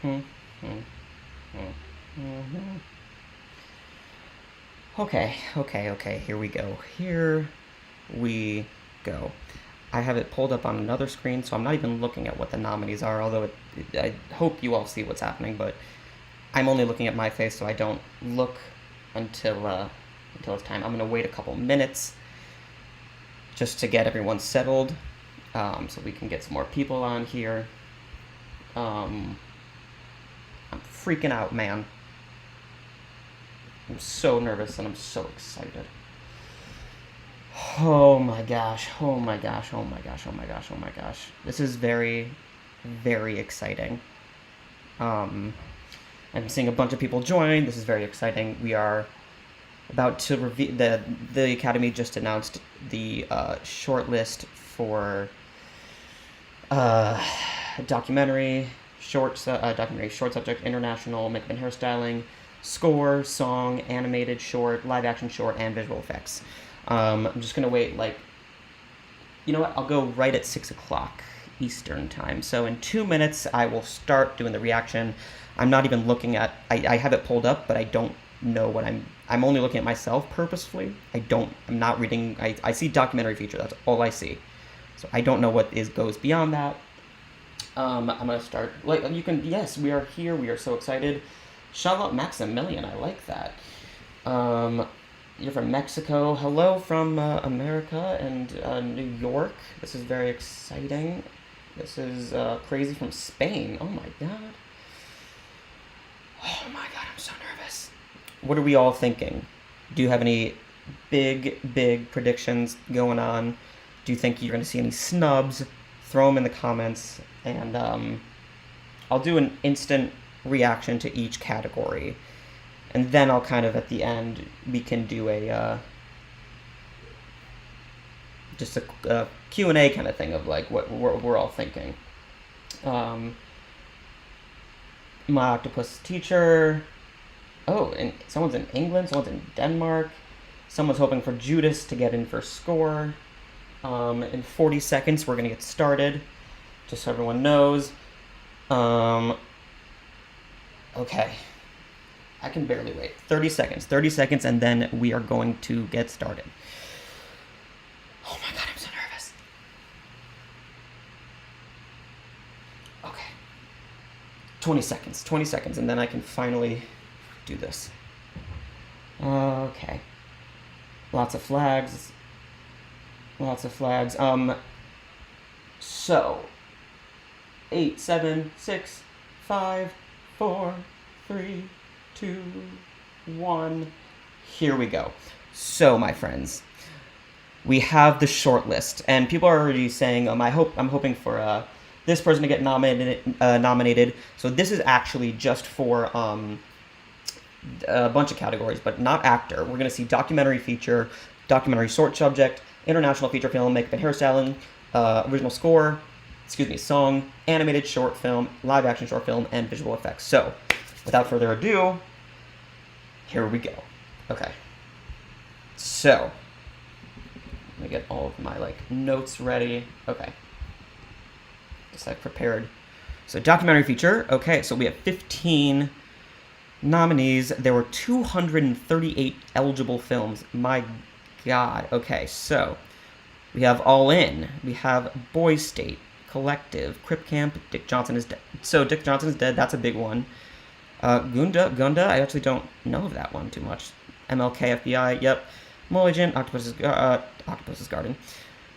Okay, here we go. Here we go. I have it pulled up on another screen, so I'm not even looking at what the nominees are, although I hope you all see what's happening, but I'm only looking at my face, so I don't look until it's time. I'm going to wait a couple minutes just to get everyone settled, so we can get some more people on here. I'm freaking out, man. I'm so nervous and I'm so excited. Oh my gosh. This is very, very exciting. I'm seeing a bunch of people join. This is very exciting. We are about to reveal the Academy just announced the shortlist for documentary, short subject, international, makeup and hairstyling, score, song, animated short, live action short, and visual effects. I'm just gonna wait, you know what, I'll go right at 6 o'clock Eastern time. So in 2 minutes, I will start doing the reaction. I'm not even looking at, I have it pulled up, but I don't know what I'm only looking at myself purposefully. I'm not reading, I see documentary feature, that's all I see. So I don't know what goes beyond that. I'm gonna start, yes, we are here, we are so excited. Charlotte Maximilian, I like that. You're from Mexico. Hello from America and New York. This is very exciting. This is Crazy from Spain. Oh my god. I'm so nervous. What are we all thinking? Do you have any big predictions going on? Do you think you're going to see any snubs? Throw them in the comments, and I'll do an instant reaction to each category, and then I'll kind of at the end we can do a just a Q&A kind of thing of like what we're all thinking. My octopus teacher. Oh, and someone's in England, someone's in Denmark, someone's hoping for Judas to get in for score. In 40 seconds we're gonna get started, just so everyone knows. Okay, I can barely wait. 30 seconds, and then we are going to get started. Oh my god, I'm so nervous. Okay. 20 seconds, and then I can finally do this. Okay. Lots of flags. So, 8, 7, 6, 5, 4, 3, 2, 1. Here we go. So, my friends, we have the shortlist, and people are already saying, I'm hoping for this person to get nominated. So this is actually just for a bunch of categories, but not actor. We're gonna see documentary feature, documentary short subject, international feature film, makeup and hairstyling, original score, song, animated short film, live action short film, and visual effects. So, without further ado, here we go. Okay. So, let me get all of my notes ready. Okay. Just prepared. So, documentary feature. Okay, so we have 15 nominees. There were 238 eligible films. My god. Okay, so we have All In. We have Boy State, Collective, Crip Camp, Dick Johnson is Dead. So Dick Johnson is Dead, that's a big one. Gunda, I actually don't know of that one too much. MLK, FBI, yep. Mulligan, Octopus's Garden.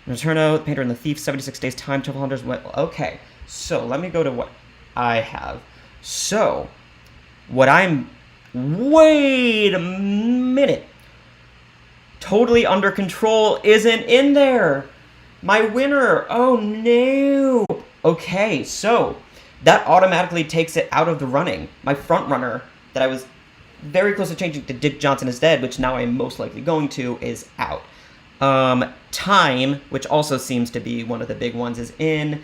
Returno, The Painter and the Thief, 76 Days Time, Trouble Hunters. Okay, so let me go to what I have. So, wait a minute. Totally Under Control isn't in there. My winner. Oh no. Okay, so that automatically takes it out of the running. My front runner that I was very close to changing to Dick Johnson is Dead, which now I'm most likely going to, is out. Time, which also seems to be one of the big ones, is in.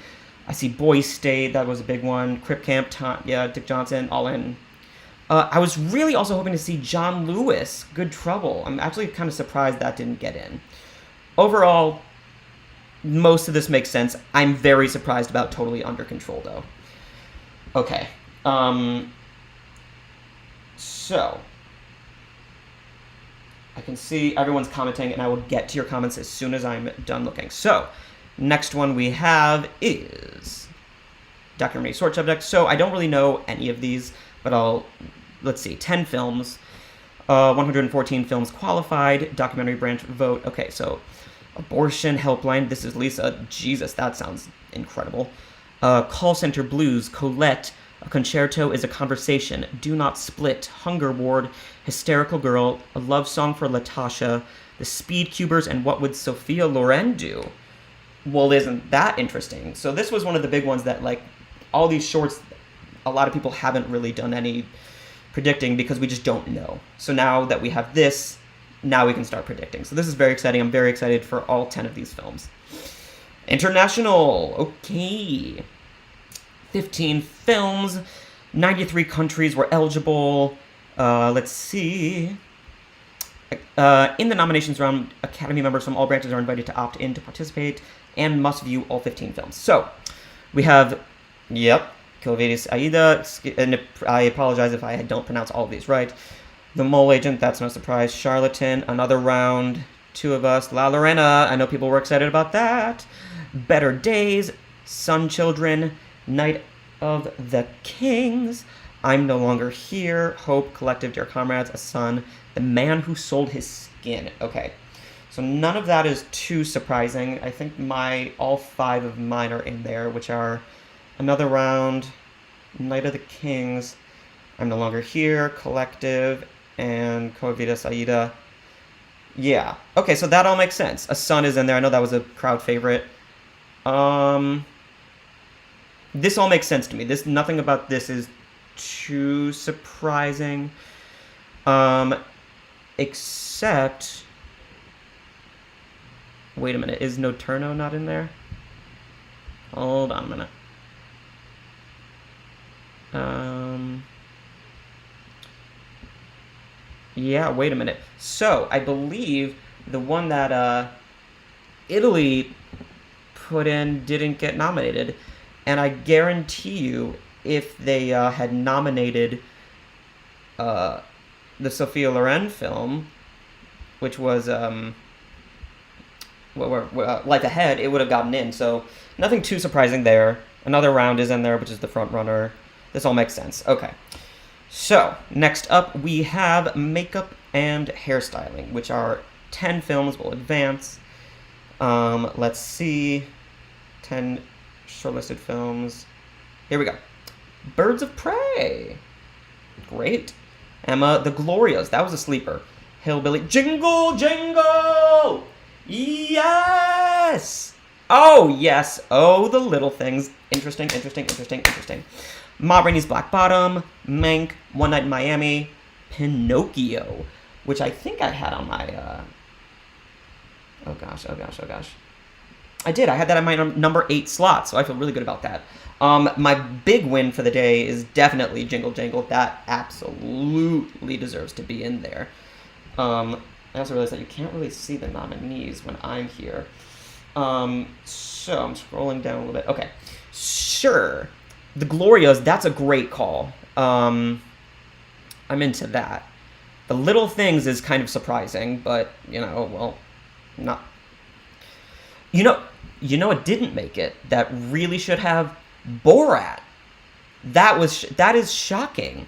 I see Boy State, that was a big one. Crip Camp, Time, yeah, Dick Johnson, all in. I was really also hoping to see John Lewis, Good Trouble. I'm actually kind of surprised that didn't get in. Overall, most of this makes sense. I'm very surprised about Totally Under Control, though. Okay, So, I can see everyone's commenting, and I will get to your comments as soon as I'm done looking. So, next one we have is documentary sort subject. So, I don't really know any of these, but let's see, 10 films, 114 films qualified, documentary branch vote. Okay, so abortion helpline. This is Lisa. Jesus, that sounds incredible. Call center blues, Colette. A concerto is a conversation. Do not split. Hunger ward. Hysterical girl. A love song for Latasha. The Speed Cubers and What Would Sophia Loren Do? Well, isn't that interesting? So this was one of the big ones that, like, all these shorts, a lot of people haven't really done any predicting because we just don't know. So now that we have this, now we can start predicting. So this is very exciting. I'm very excited for all 10 of these films. International. Okay. 15 films. 93 countries were eligible. Let's see. In the nominations round, Academy members from all branches are invited to opt in to participate and must view all 15 films. So, we have, Kilvedis Aida, and I apologize if I don't pronounce all of these right. The Mole Agent, that's no surprise. Charlatan, Another Round, Two of Us, La Lorena, I know people were excited about that. Better Days, Sun Children, Night of the Kings, I'm No Longer Here, Hope, Collective, Dear Comrades, A Son, The Man Who Sold His Skin. Okay, so none of that is too surprising. I think all 5 of mine are in there, which are Another Round, Night of the Kings, I'm No Longer Here, Collective, and Coavidas Aida. Yeah. Okay, so that all makes sense. A Son is in there. I know that was a crowd favorite. This all makes sense to me. Nothing about this is too surprising. Except... Wait a minute. Is Noturno not in there? Hold on a minute. Yeah, wait a minute. So, I believe the one that Italy put in didn't get nominated. And I guarantee you, if they had nominated the Sophia Loren film, which was Life Ahead, it would have gotten in. So, nothing too surprising there. Another Round is in there, which is the front runner. This all makes sense. Okay. So, next up, we have makeup and hairstyling, which are 10 films. We'll advance. Let's see. 10 shortlisted films. Here we go. Birds of Prey. Great. Emma, The Glorias. That was a sleeper. Hillbilly. Jingle, jingle! Yes! Oh, yes. Oh, The Little Things. Interesting. Ma Rainey's Black Bottom, Mank, One Night in Miami, Pinocchio, which I think I had on my, oh gosh. I did. I had that on my number 8 slot, so I feel really good about that. My big win for the day is definitely Jingle Jangle. That absolutely deserves to be in there. I also realized that you can't really see the nominees when I'm here. So I'm scrolling down a little bit. Okay. Sure. The Glorias, that's a great call. I'm into that. The Little Things is kind of surprising, but, not... it didn't make it. That really should have Borat. That is shocking.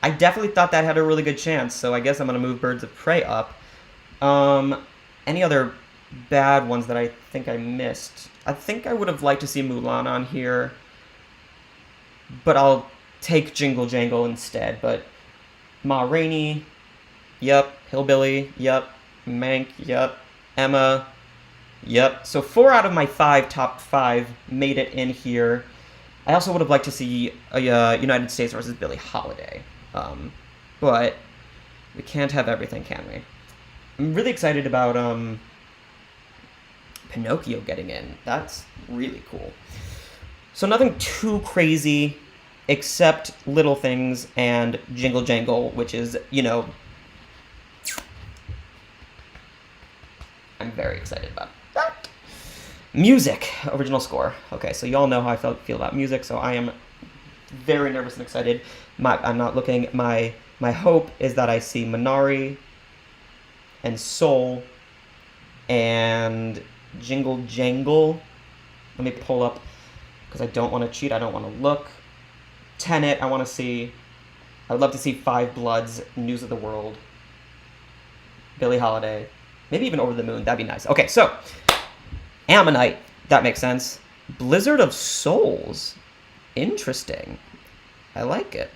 I definitely thought that had a really good chance, so I guess I'm going to move Birds of Prey up. Any other bad ones that I think I missed? I think I would have liked to see Mulan on here, but I'll take Jingle Jangle instead. But Ma Rainey, yep. Hillbilly, yep. Mank, yep. Emma, yep. So 4 out of my top 5 made it in here. I also would have liked to see a United States versus Billie Holiday. But we can't have everything, can we? I'm really excited about Pinocchio getting in. That's really cool. So nothing too crazy except Little Things and Jingle Jangle, which is, I'm very excited about that. Music, original score. Okay, so y'all know how I feel about music, so I am very nervous and excited. I'm not looking. My hope is that I see Minari and Soul and Jingle Jangle. Let me pull up, because I don't want to cheat. I don't want to look. Tenet, I want to see. I would love to see Five Bloods, News of the World, Billie Holiday, maybe even Over the Moon. That'd be nice. Okay, so Ammonite, that makes sense. Blizzard of Souls, interesting. I like it.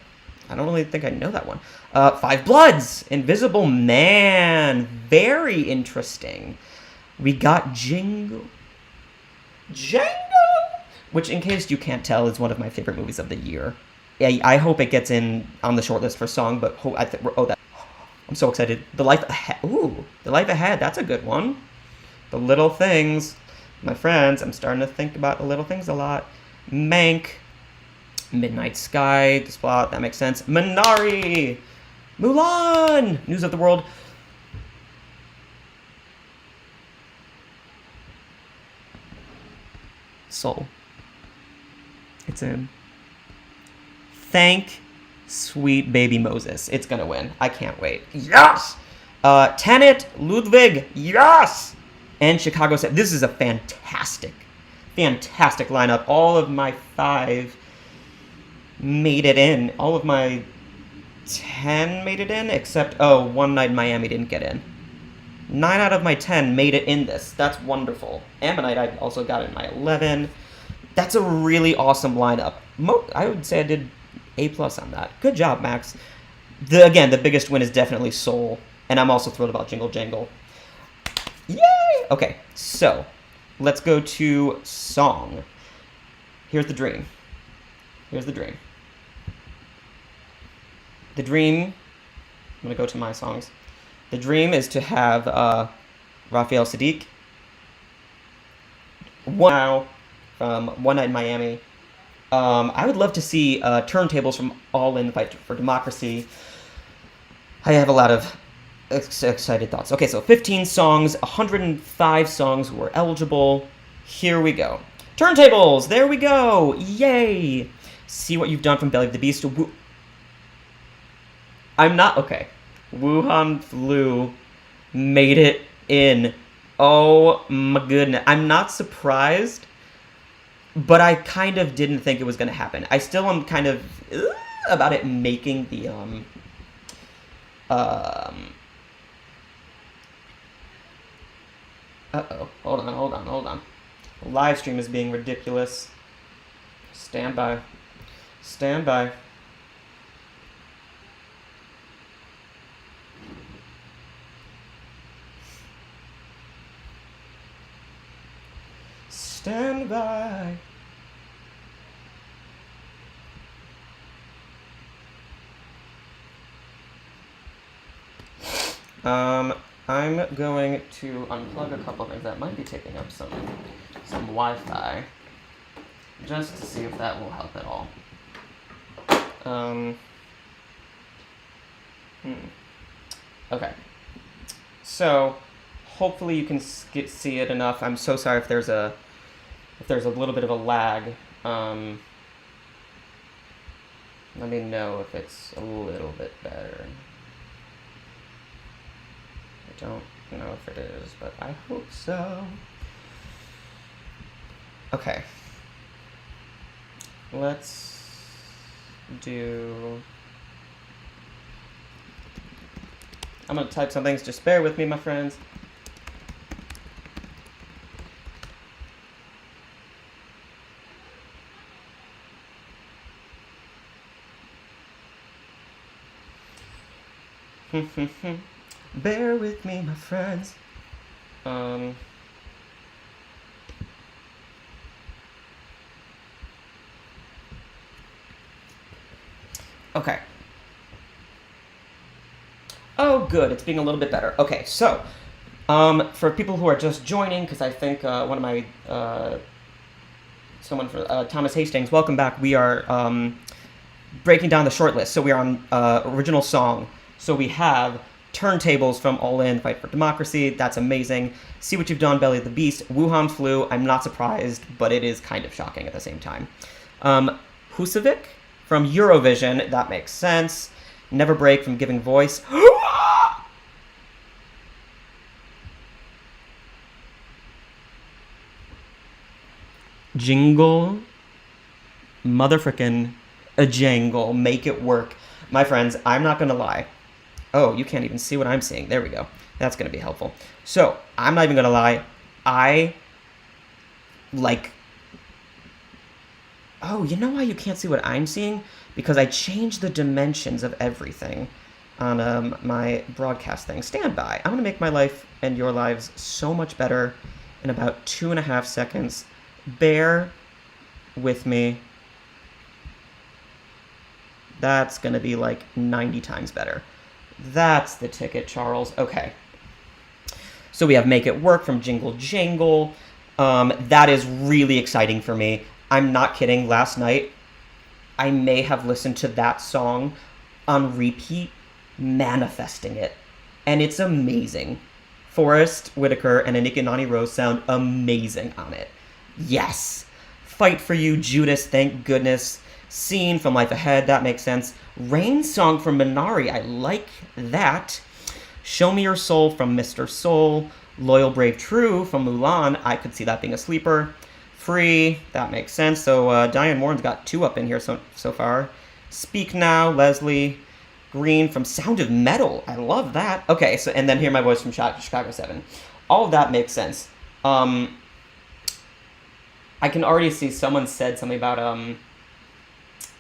I don't really think I know that one. Five Bloods, Invisible Man, very interesting. We got Jingle, which, in case you can't tell, is one of my favorite movies of the year. I hope it gets in on the shortlist for song, but I'm so excited. The Life Ahead. Ooh, The Life Ahead. That's a good one. The Little Things. My friends, I'm starting to think about The Little Things a lot. Mank. Midnight Sky. The Spot. That makes sense. Minari. Mulan. News of the World. Soul. It's in. Thank sweet baby Moses. It's gonna win. I can't wait. Yes! Tenet, Ludwig. Yes! And Chicago 7. This is a fantastic lineup. All of my 5 made it in. All of my 10 made it in, except, One Night in Miami didn't get in. 9 out of my 10 made it in this. That's wonderful. Ammonite, I also got in my 11. That's a really awesome lineup. I would say I did A+ on that. Good job, Max. Again, the biggest win is definitely Soul, and I'm also thrilled about Jingle Jangle. Yay! Okay, so let's go to song. Here's the dream. The dream, I'm going to go to my songs. The dream is to have Raphael Sadiq, from One Night in Miami. I would love to see turntables from All In Fight for Democracy. I have a lot of excited thoughts. Okay, so 15 songs, 105 songs were eligible. Here we go. Turntables, there we go. Yay. See What You've Done from Belly of the Beast. Okay. Wuhan Flu made it in. Oh my goodness. I'm not surprised, but I kind of didn't think it was going to happen. I still am kind of about it making the Hold on. The live stream is being ridiculous. Stand by. Stand by. I'm going to unplug a couple things that might be taking up some Wi-Fi, just to see if that will help at all. Okay. So, hopefully you can see it enough. I'm so sorry if there's a little bit of a lag. Let me know if it's a little bit better. I don't know if it is, but I hope so. Okay. Let's do... I'm going to type some things. Just bear with me, my friends. Bear with me, my friends. Okay. Oh, good. It's being a little bit better. Okay, so, for people who are just joining, because I think one of my, Thomas Hastings, welcome back. We are breaking down the shortlist. So we are on original song. So we have Turntables from All In, Fight for Democracy. That's amazing. See What You've Done, Belly of the Beast. Wuhan Flu. I'm not surprised, but it is kind of shocking at the same time. Husavik from Eurovision. That makes sense. Never break from giving voice. Jingle, motherfrickin' a jangle. Make it work. My friends, I'm not going to lie. Oh, you can't even see what I'm seeing. There we go. That's going to be helpful. So, I'm not even going to lie. I like... Oh, you know why you can't see what I'm seeing? Because I changed the dimensions of everything on my broadcast thing. Stand by. I'm going to make my life and your lives so much better in about 2.5 seconds. Bear with me. That's going to be like 90 times better. That's the ticket, Charles. Okay. So we have Make It Work from Jingle Jangle. That is really exciting for me. I'm not kidding. Last night, I may have listened to that song on repeat, manifesting it. And it's amazing. Forrest Whitaker and Anika Nani Rose sound amazing on it. Yes. Fight for You, Judas, thank goodness. Scene from Life Ahead, that makes sense. Rain Song from Minari, I like that. Show Me Your Soul from Mr. Soul. Loyal, Brave, True from Mulan, I could see that being a sleeper. Free, that makes sense. So Diane Warren's got 2 up in here so far. Speak Now, Leslie. Green from Sound of Metal, I love that. Okay, so and then Hear My Voice from Chicago 7. All of that makes sense. I can already see someone said something about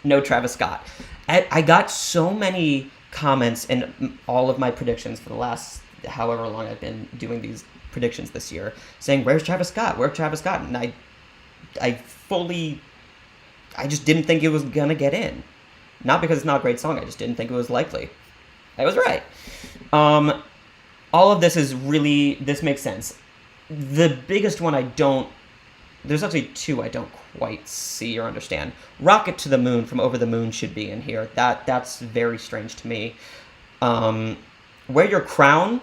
no Travis Scott. I got so many comments in all of my predictions for the last however long I've been doing these predictions this year, saying, where's Travis Scott? Where's Travis Scott? And I just didn't think it was gonna get in. Not because it's not a great song, I just didn't think it was likely. I was right. All of this this makes sense. The biggest one there's actually 2 I don't quite see or understand. Rocket to the Moon from Over the Moon should be in here. That's very strange to me. Wear Your Crown,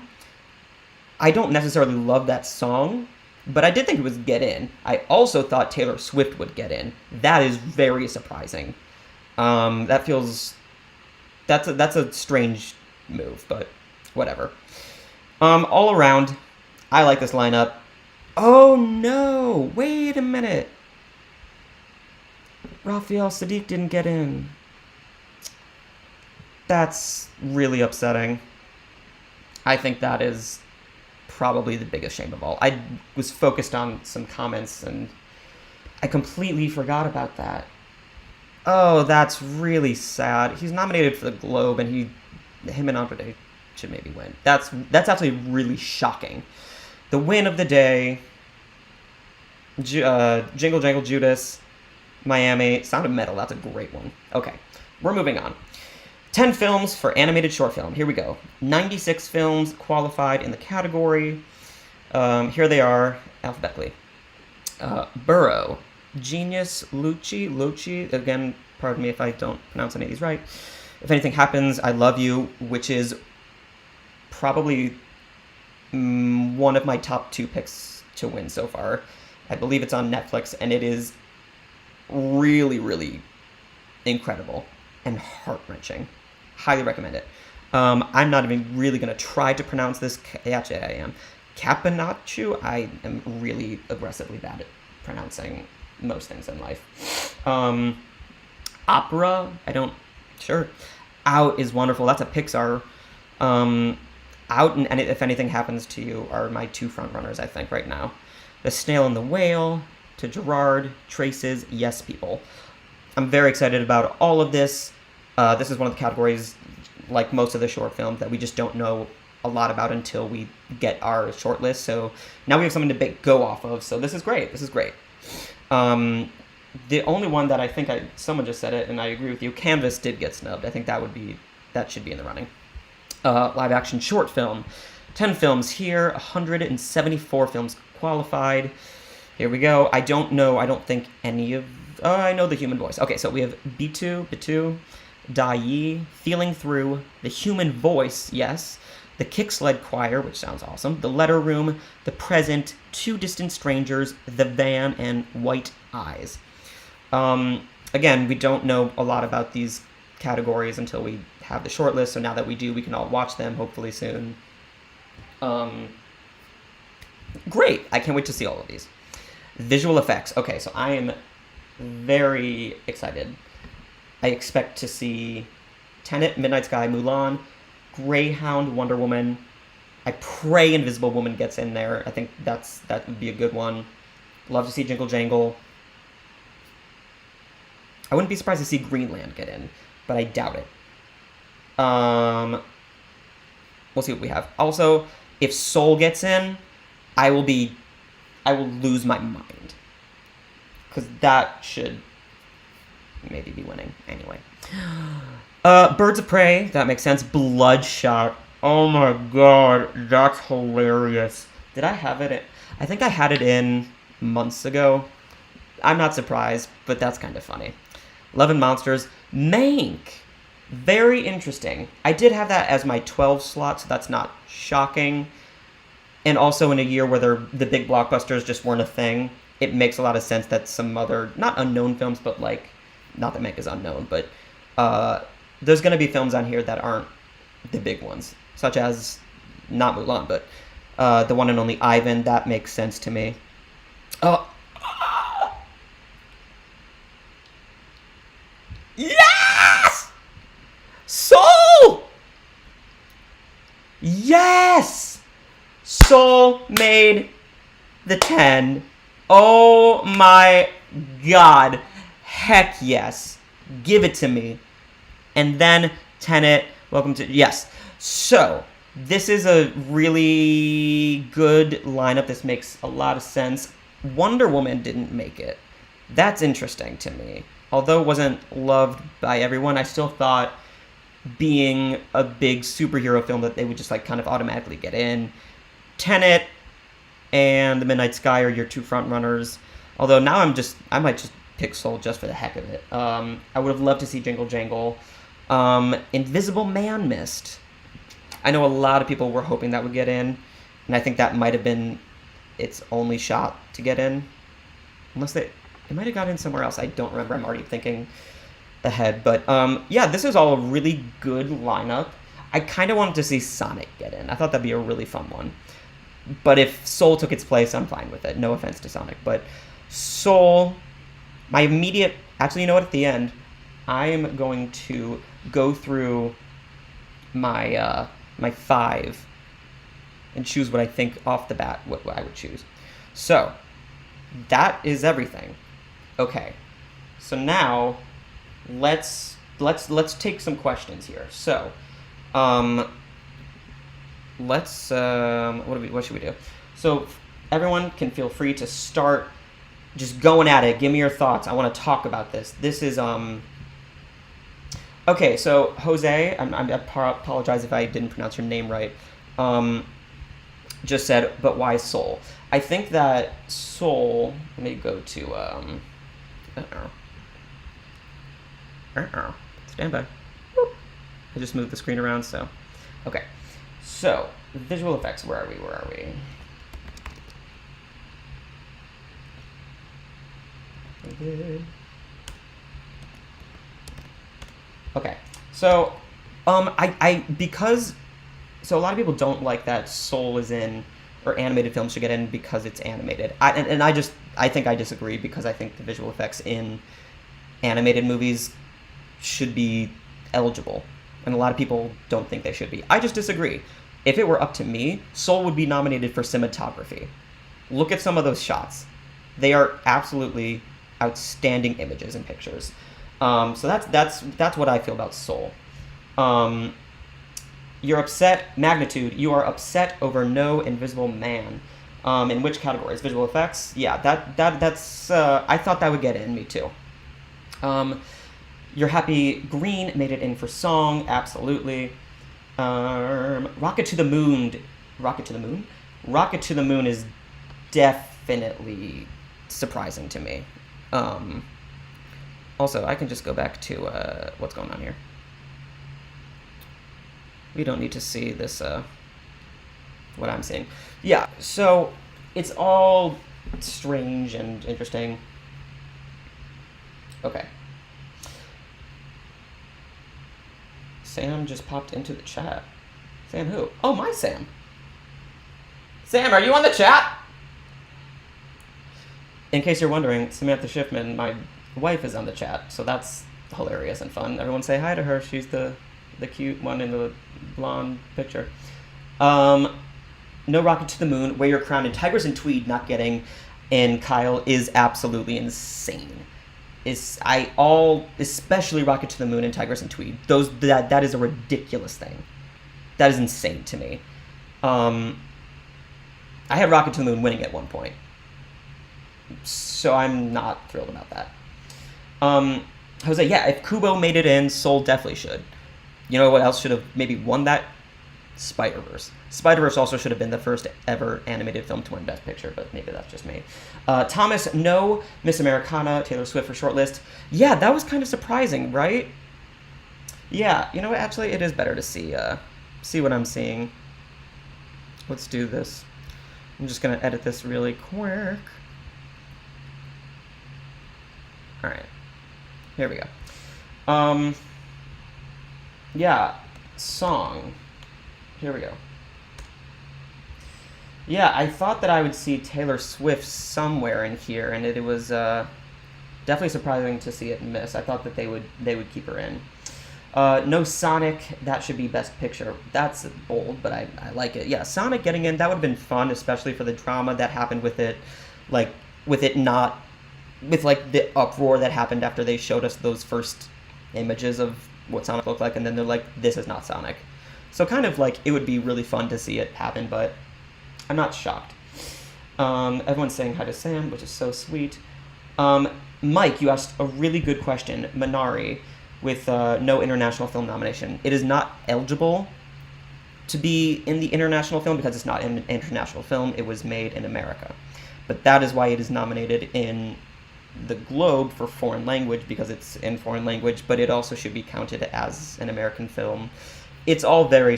I don't necessarily love that song, but I did think it would get in. I also thought Taylor Swift would get in. That is very surprising. That's a strange move, but whatever. All around, I like this lineup. Oh no! Wait a minute. Raphael Sadiq didn't get in. That's really upsetting. I think that is probably the biggest shame of all. I was focused on some comments and I completely forgot about that. Oh, that's really sad. He's nominated for the Globe and him and Andre should maybe win. That's actually really shocking. The win of the day, Jingle Jangle Judas, Miami, Sound of Metal, that's a great one. Okay, we're moving on. 10 films for animated short film. Here we go. 96 films qualified in the category. Here they are alphabetically. Burrow, Genius, Lucci, again, pardon me if I don't pronounce any of these right. If Anything Happens, I Love You, which is probably one of my top 2 picks to win so far. I believe it's on Netflix, and it is really, really incredible and heart-wrenching. Highly recommend it. I'm not even really going to try to pronounce this. Actually, I am. Capinachu, I am really aggressively bad at pronouncing most things in life. Opera, sure. Out is wonderful. That's a Pixar. Out and If Anything Happens to You are my 2 front runners, I think, right now. The Snail and the Whale, To Gerard, Traces, Yes People. I'm very excited about all of this. This is one of the categories, like most of the short films, that we just don't know a lot about until we get our shortlist. So now we have something to go off of. So this is great. The only one that I think someone just said it, and I agree with you, Canvas did get snubbed. I think that should be in the running. Live action short film. 10 films here, 174 films qualified. Here we go. I don't think any of... I know The Human Voice. Okay, so we have Bitu, Dai, Feeling Through, The Human Voice, yes. The Kicksled Choir, which sounds awesome. The Letter Room, The Present, 2 Distant Strangers, The Van, and White Eyes. again, we don't know a lot about these categories until we have the shortlist. So now that we do, we can all watch them hopefully soon. Great. I can't wait to see all of these. Visual effects. Okay, so I am very excited. I expect to see Tenet, Midnight Sky, Mulan, Greyhound, Wonder Woman. I pray Invisible Woman gets in there. I think that would be a good one. Love to see Jingle Jangle. I wouldn't be surprised to see Greenland get in, but I doubt it. We'll see what we have. Also, if Soul gets in, I will lose my mind. Because that should maybe be winning. Anyway. Birds of Prey, that makes sense. Bloodshot. Oh my god, that's hilarious. Did I have it? I think I had it in months ago. I'm not surprised, but that's kind of funny. Love and Monsters. Mank. Very interesting. I did have that as my 12 slot, so that's not shocking. And also in a year where the big blockbusters just weren't a thing, it makes a lot of sense that some other, not unknown films, but like, not that Mank is unknown, but there's going to be films on here that aren't the big ones, such as, not Mulan, but the one and only Ivan. That makes sense to me. Yes! Soul! Yes! Soul made the 10. Oh my god. Heck yes. Give it to me. And then Tenet, welcome to... Yes. So, this is a really good lineup. This makes a lot of sense. Wonder Woman didn't make it. That's interesting to me. Although it wasn't loved by everyone, I still thought, being a big superhero film, that they would just like kind of automatically get in. Tenet and The Midnight Sky are your two front runners. Although now I might just pick Soul just for the heck of it. I would have loved to see Jingle Jangle. Invisible Man missed. I know a lot of people were hoping that would get in, and I think that might have been its only shot to get in. Unless it might have got in somewhere else. I don't remember. I'm already thinking ahead. But yeah, this is all a really good lineup. I kind of wanted to see Sonic get in. I thought that'd be a really fun one. But if Soul took its place, I'm fine with it. No offense to Sonic. But Soul, my immediate... Actually, you know what? At the end, I am going to go through my my 5 and choose what I think off the bat, what I would choose. So, that is everything. Okay. So now, let's take some questions here. So, what should we do? So everyone can feel free to start just going at it. Give me your thoughts. I want to talk about this. This is okay. So Jose, I apologize if I didn't pronounce your name right. Just said, but why Soul? I think that Soul. Let me go to stand by. I just moved the screen around, so okay. So, visual effects, where are we? Okay, so, because a lot of people don't like that Soul is in, or animated films should get in because it's animated. I think I disagree, because I think the visual effects in animated movies should be eligible. And a lot of people don't think they should be. I just disagree. If it were up to me, Soul would be nominated for cinematography. Look at some of those shots. They are absolutely outstanding images and pictures. So that's what I feel about Soul. You're upset, Magnitude. You are upset over no Invisible Man. In which categories? Visual effects? Yeah, that's. I thought that would get in. Me too. You're happy, Green made it in for song. Absolutely. Rocket to the Moon. Rocket to the Moon? Rocket to the Moon is definitely surprising to me. Also, I can just go back to what's going on here. We don't need to see this, what I'm seeing. Yeah, so it's all strange and interesting. Okay. Sam just popped into the chat. Sam who? Oh, my Sam. Sam, are you on the chat? In case you're wondering, Samantha Schiffman, my wife, is on the chat, so that's hilarious and fun. Everyone say hi to her. She's the cute one in the blonde picture. No Rocket to the Moon, Wear Your Crown, and Tigers and Tweed not getting in Kyle is absolutely insane. Especially Rocket to the Moon and Tigers and Tweed. That is a ridiculous thing. That is insane to me. I had Rocket to the Moon winning at one point, so I'm not thrilled about that. Jose, yeah, if Kubo made it in, Soul definitely should. You know what else should have maybe won that? Spider-Verse. Spider-Verse also should have been the first ever animated film to win Best Picture, but maybe that's just me. Thomas, no Miss Americana, Taylor Swift for Shortlist. Yeah, that was kind of surprising, right? Yeah, you know what? Actually, it is better to see what I'm seeing. Let's do this. I'm just going to edit this really quick. All right. Here we go. Yeah, song. Here we go. Yeah, I thought that I would see Taylor Swift somewhere in here, and it was definitely surprising to see it miss. I thought that they would keep her in. No Sonic, that should be Best Picture. That's bold, but I like it. Yeah, Sonic getting in, that would have been fun, especially for the drama that happened with it, with the uproar that happened after they showed us those first images of what Sonic looked like, and then they're like, this is not Sonic. So kind of like, it would be really fun to see it happen, but I'm not shocked. Everyone's saying hi to Sam, which is so sweet. Mike, you asked a really good question. Minari, with no international film nomination. It is not eligible to be in the international film because it's not an international film. It was made in America. But that is why it is nominated in the Globe for foreign language, because it's in foreign language, but it also should be counted as an American film. It's all very...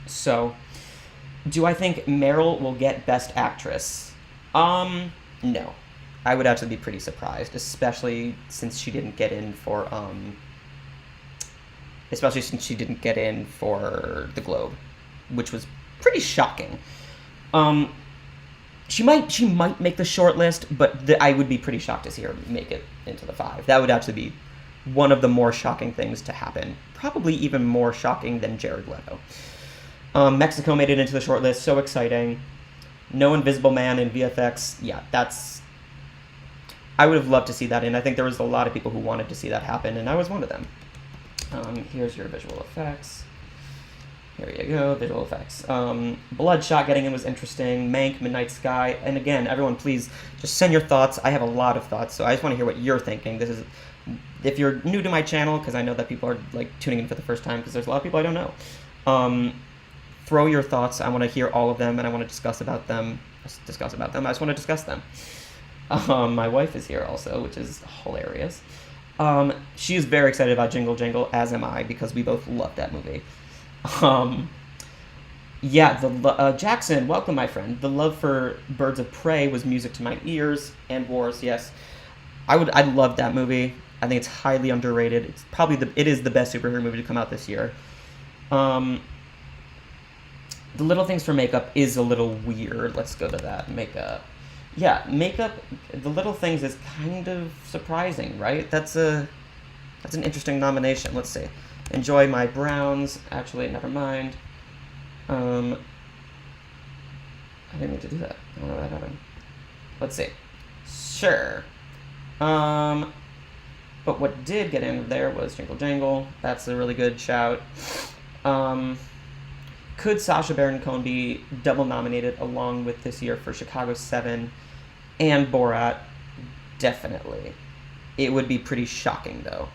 So, do I think Meryl will get Best Actress? No. I would actually be pretty surprised, especially since she didn't get in for, the Globe, which was pretty shocking. She might make the shortlist, but I would be pretty shocked to see her make it into the 5. That would actually be one of the more shocking things to happen. Probably even more shocking than Jared Leto. Mexico made it into the shortlist, so exciting. No Invisible Man in VFX, yeah, I would have loved to see that in. I think there was a lot of people who wanted to see that happen, and I was one of them. Here's your visual effects. Here you go, visual effects. Bloodshot getting in was interesting. Mank, Midnight Sky. And again, everyone, please just send your thoughts. I have a lot of thoughts, so I just want to hear what you're thinking. This is, if you're new to my channel, because I know that people are like tuning in for the first time, because there's a lot of people I don't know. Throw your thoughts. I want to hear all of them, and I want to discuss about them. I just want to discuss them. My wife is here also, which is hilarious. She is very excited about Jingle Jangle, as am I, because we both love that movie. Jackson, welcome, my friend. The love for Birds of Prey was music to my ears, and Wars, yes. I love that movie. I think it's highly underrated. It's probably it is the best superhero movie to come out this year. The Little Things for Makeup is a little weird. Let's go to that. Makeup. Yeah, makeup, The Little Things is kind of surprising, right? That's an interesting nomination. Let's see. Enjoy My Browns. Actually, never mind. I didn't mean to do that. I don't know what happened. Let's see. Sure. But what did get in there was Jingle Jangle. That's a really good shout. Could Sacha Baron Cohen be double nominated along with this year for Chicago 7 and Borat? Definitely. It would be pretty shocking, though,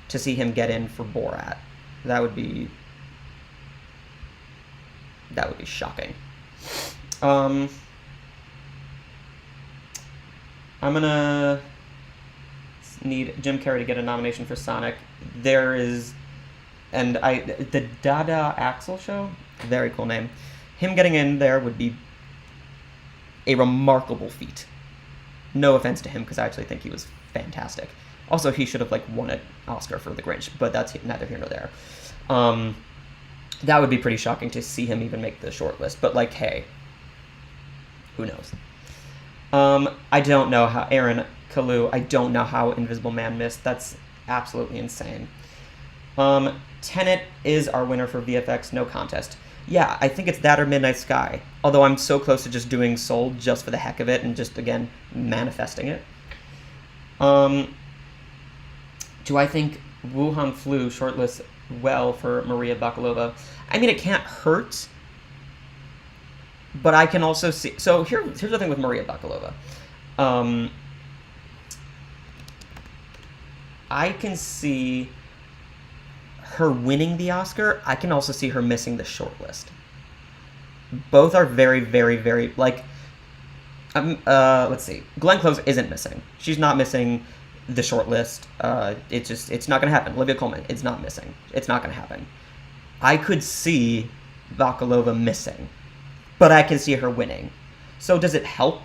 to see him get in for Borat. That would be shocking. I'm gonna need Jim Carrey to get a nomination for Sonic. The Dada Axel Show, very cool name. Him getting in there would be a remarkable feat. No offense to him, because I actually think he was fantastic. Also, he should have won an Oscar for The Grinch, but that's neither here nor there. That would be pretty shocking to see him even make the shortlist. But, like, hey, who knows? I don't know how Aaron Kalu. I don't know how Invisible Man missed. That's absolutely insane. Tenet is our winner for VFX, no contest. Yeah, I think it's that or Midnight Sky. Although I'm so close to just doing Soul just for the heck of it and just, again, manifesting it. Do I think Wuhan Flu shortlists well for Maria Bakalova? I mean, it can't hurt. But I can also see... So here's the thing with Maria Bakalova. I can see her winning the Oscar. I can also see her missing the shortlist. Both are very, very, very... Like, let's see. Glenn Close isn't missing. She's not missing the shortlist. It's not going to happen. Olivia Colman, it's not missing. It's not going to happen. I could see Bakalova missing. But I can see her winning. So does it help?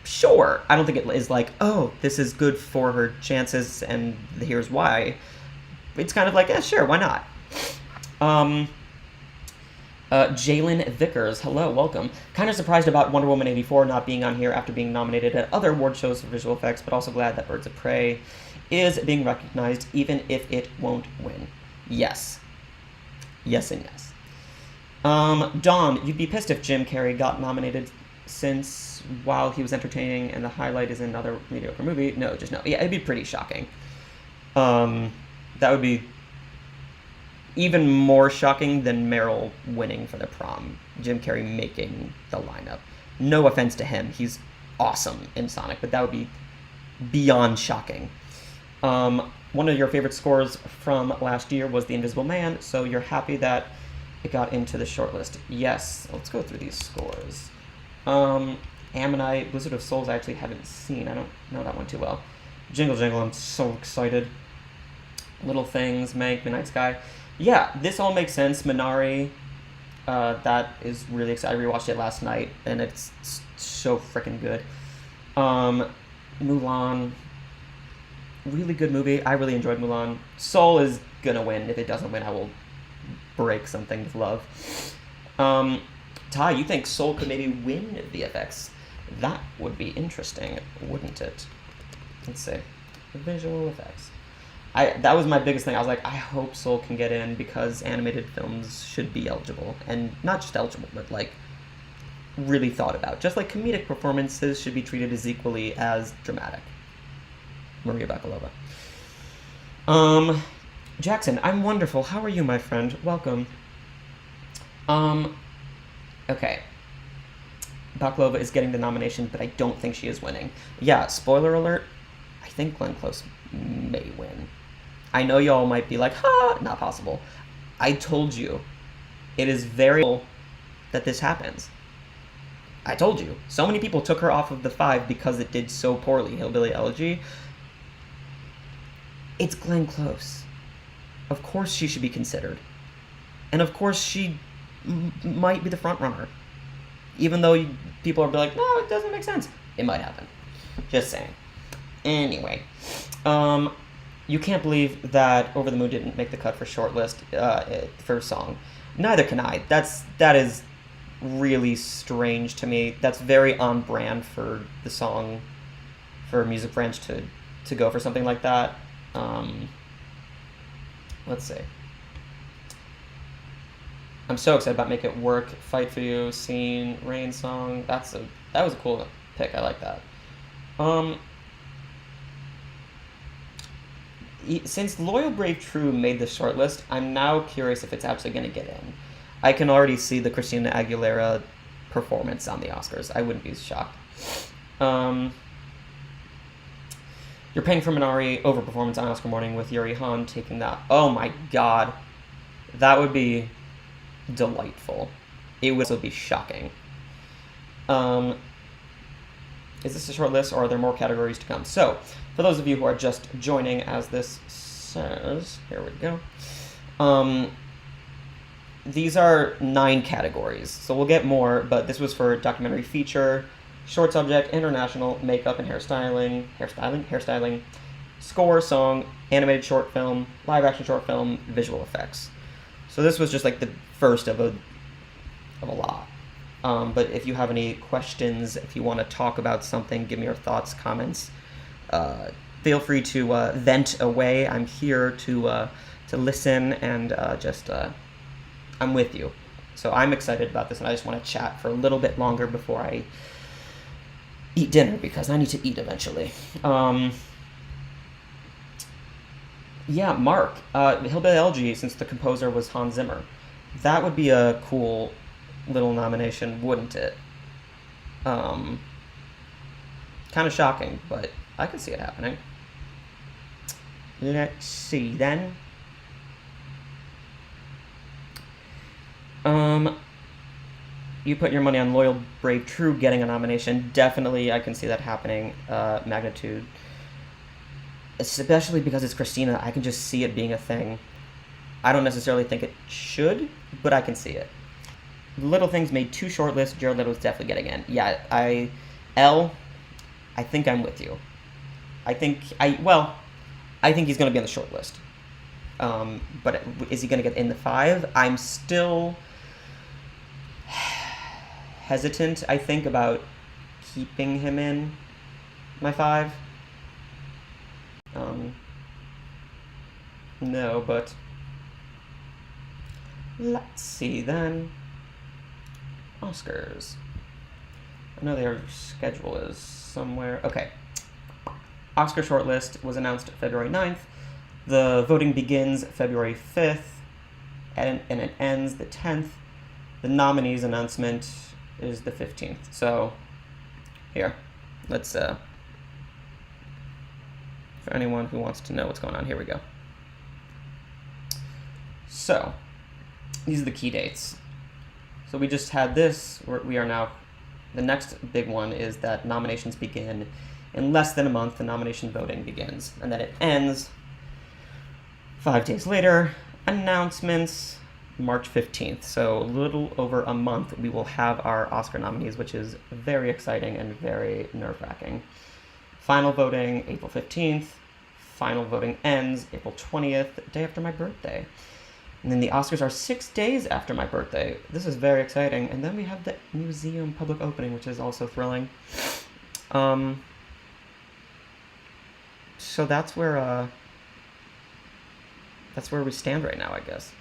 Sure. I don't think it is like, oh, this is good for her chances and here's why. It's kind of like, yeah, sure, why not? Jalen Vickers, hello, welcome. Kind of surprised about Wonder Woman 84 not being on here after being nominated at other award shows for visual effects, but also glad that Birds of Prey is being recognized even if it won't win. Yes. Yes and yes. Dawn, you'd be pissed if Jim Carrey got nominated since while he was entertaining and the highlight is in another mediocre movie. No, just no. Yeah, it'd be pretty shocking. That would be even more shocking than Meryl winning for The Prom. Jim Carrey making the lineup. No offense to him. He's awesome in Sonic, but that would be beyond shocking. One of your favorite scores from last year was The Invisible Man, so you're happy that it got into the shortlist. Yes, let's go through these scores. Ammonite, Blizzard of Souls I actually haven't seen. I don't know that one too well. Jingle Jingle, I'm so excited. Little Things, Mank, Midnight Sky. Yeah, this all makes sense. Minari, that is really exciting. I rewatched it last night, and it's so freaking good. Mulan, really good movie. I really enjoyed Mulan. Soul is gonna win. If it doesn't win, I will break something with love. Ty, you think Soul could maybe win VFX? That would be interesting, wouldn't it? Let's see. Visual effects. That was my biggest thing. I was like, I hope Soul can get in because animated films should be eligible. And not just eligible, but like really thought about. Just like comedic performances should be treated as equally as dramatic. Maria Bakalova. Jackson, I'm wonderful. How are you, my friend? Welcome. Okay. Bakalova is getting the nomination, but I don't think she is winning. Yeah, spoiler alert, I think Glenn Close may win. I know y'all might be like, ha, not possible. I told you, it is very that this happens. I told you. So many people took her off of the 5 because it did so poorly, Hillbilly Elegy. It's Glenn Close. Of course she should be considered. And of course she might be the front runner. Even though people are like, no, it doesn't make sense. It might happen. Just saying. Anyway. You can't believe that Over the Moon didn't make the cut for shortlist for song. Neither can I. That is really strange to me. That's very on brand for the song, for Music French to go for something like that. Let's see. I'm so excited about Make It Work, Fight For You, Scene, Rain Song. That was a cool pick. I like that. Since Loyal, Brave, True made the shortlist, I'm now curious if it's actually going to get in. I can already see the Christina Aguilera performance on the Oscars. I wouldn't be shocked. You're paying for Minari overperformance on Oscar morning with Yuri Han taking that. Oh my god. That would be delightful. It would also be shocking. Is this a short list, or are there more categories to come? So, for those of you who are just joining, as this says, here we go. These are 9 categories, so we'll get more, but this was for documentary feature, short subject, international, makeup and hairstyling, score, song, animated short film, live action short film, visual effects. So this was just like the first of a lot. But if you have any questions, if you want to talk about something, give me your thoughts, comments. Feel free to vent away. I'm here to listen and I'm with you. So I'm excited about this, and I just want to chat for a little bit longer before I eat dinner, because I need to eat eventually. Yeah, Mark, Hillbilly Elegy, since the composer was Hans Zimmer. That would be a cool little nomination, wouldn't it? Kind of shocking, but I can see it happening. Let's see then. You put your money on Loyal, Brave, True getting a nomination. Definitely, I can see that happening. Magnitude. Especially because it's Christina, I can just see it being a thing. I don't necessarily think it should, but I can see it. Little Things made 2 shortlists. Jared Leto's definitely getting in. Yeah, I think I'm with you. I think he's going to be on the shortlist. But is he going to get in the 5? I'm still hesitant, I think, about keeping him in my 5. No, but let's see then. Oscars. I know their schedule is somewhere. Okay. Oscar shortlist was announced February 9th. The voting begins February 5th, and it ends the 10th. The nominees announcement is the 15th. So, here, let's, for anyone who wants to know what's going on, here we go. So, these are the key dates. So we just had this, we are now, the next big one is that nominations begin in less than a month. The nomination voting begins, and then it ends 5 days later. Announcements, March 15th. So a little over a month, we will have our Oscar nominees, which is very exciting and very nerve-wracking. Final voting, April 15th. Final voting ends April 20th, day after my birthday. And then the Oscars are 6 days after my birthday. This is very exciting. And then we have the museum public opening, which is also thrilling. So that's where we stand right now, I guess.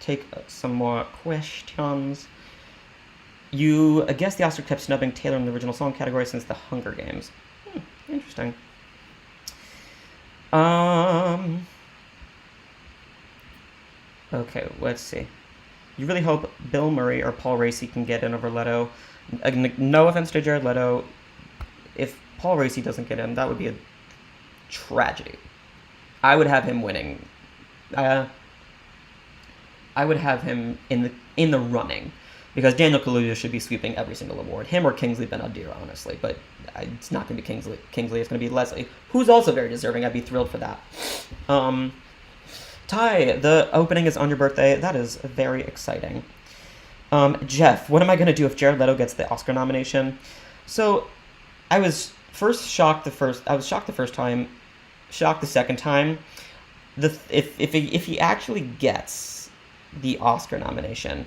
Take some more questions. I guess the Oscar kept snubbing Taylor in the original song category since the Hunger Games. Interesting. Okay, let's see. You really hope Bill Murray or Paul Raci can get in over Leto. No offense to Jared Leto. If Paul Raci doesn't get in, that would be a tragedy. I would have him winning. I would have him in the running, because Daniel Kaluuya should be sweeping every single award. Him or Kingsley Ben-Adir, honestly. But it's not going to be Kingsley. Kingsley is going to be Leslie, who's also very deserving. I'd be thrilled for that. Ty, the opening is on your birthday. That is very exciting. Jeff, what am I going to do if Jared Leto gets the Oscar nomination? So, I was shocked the first time, shocked the second time. If he actually gets the Oscar nomination,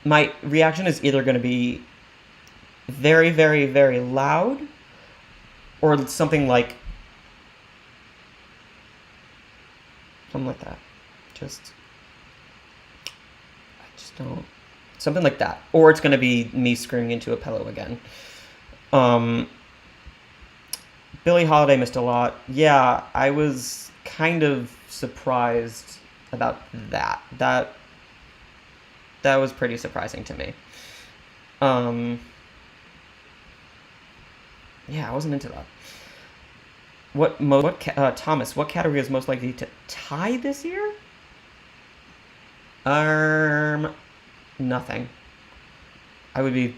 my reaction is either going to be very, very, very loud, or something like that. I just don't. Something like that. Or it's going to be me screaming into a pillow again. Billie Holiday missed a lot. Yeah, I was kind of surprised about that. That was pretty surprising to me. Yeah, I wasn't into that. Thomas, what category is most likely to tie this year? Nothing. I would be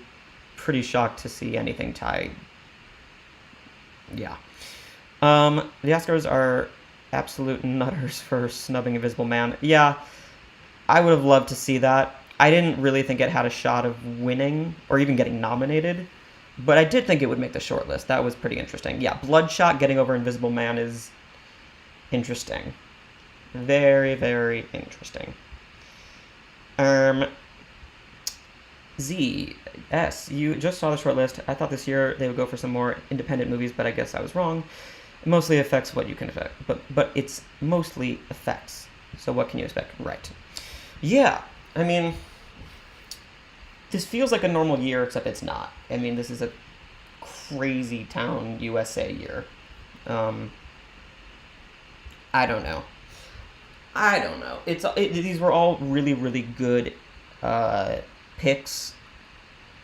pretty shocked to see anything tie. Yeah. The Oscars are absolute nutters for snubbing Invisible Man. Yeah, I would have loved to see that. I didn't really think it had a shot of winning or even getting nominated, but I did think it would make the shortlist. That was pretty interesting. Yeah, Bloodshot getting over Invisible Man is interesting. Very, very interesting. ZS, you just saw the shortlist. I thought this year they would go for some more independent movies, but I guess I was wrong. It mostly affects what you can affect, but it's mostly effects. So what can you expect? Right. Yeah, I mean, this feels like a normal year, except it's not. I mean, this is a crazy town USA year. I don't know. These were all really, really good picks.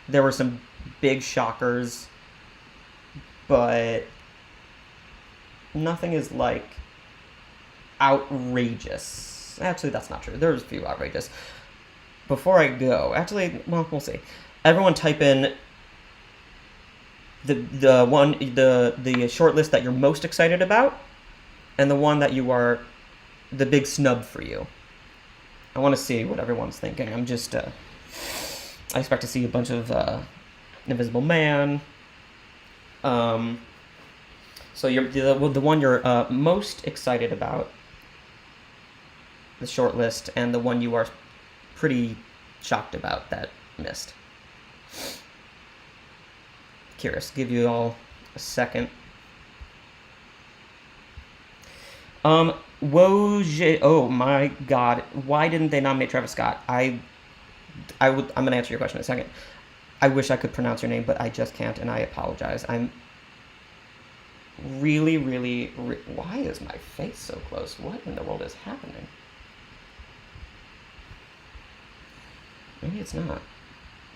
There were some big shockers, but nothing is like outrageous. Actually, that's not true. There's a few outrageous. Before I go, actually, well, we'll see. Everyone type in the short list that you're most excited about, and the one that you are the big snub for you. I want to see what everyone's thinking. I expect to see a bunch of Invisible Man. So you're the one you're most excited about, the short list, and the one you are pretty shocked about that missed. Curious. Give you all a second. Woj. Oh my God! Why didn't they nominate Travis Scott? I'm gonna answer your question in a second. I wish I could pronounce your name, but I just can't, and I apologize. I'm really, really. Why is my face so close? What in the world is happening? Maybe it's not.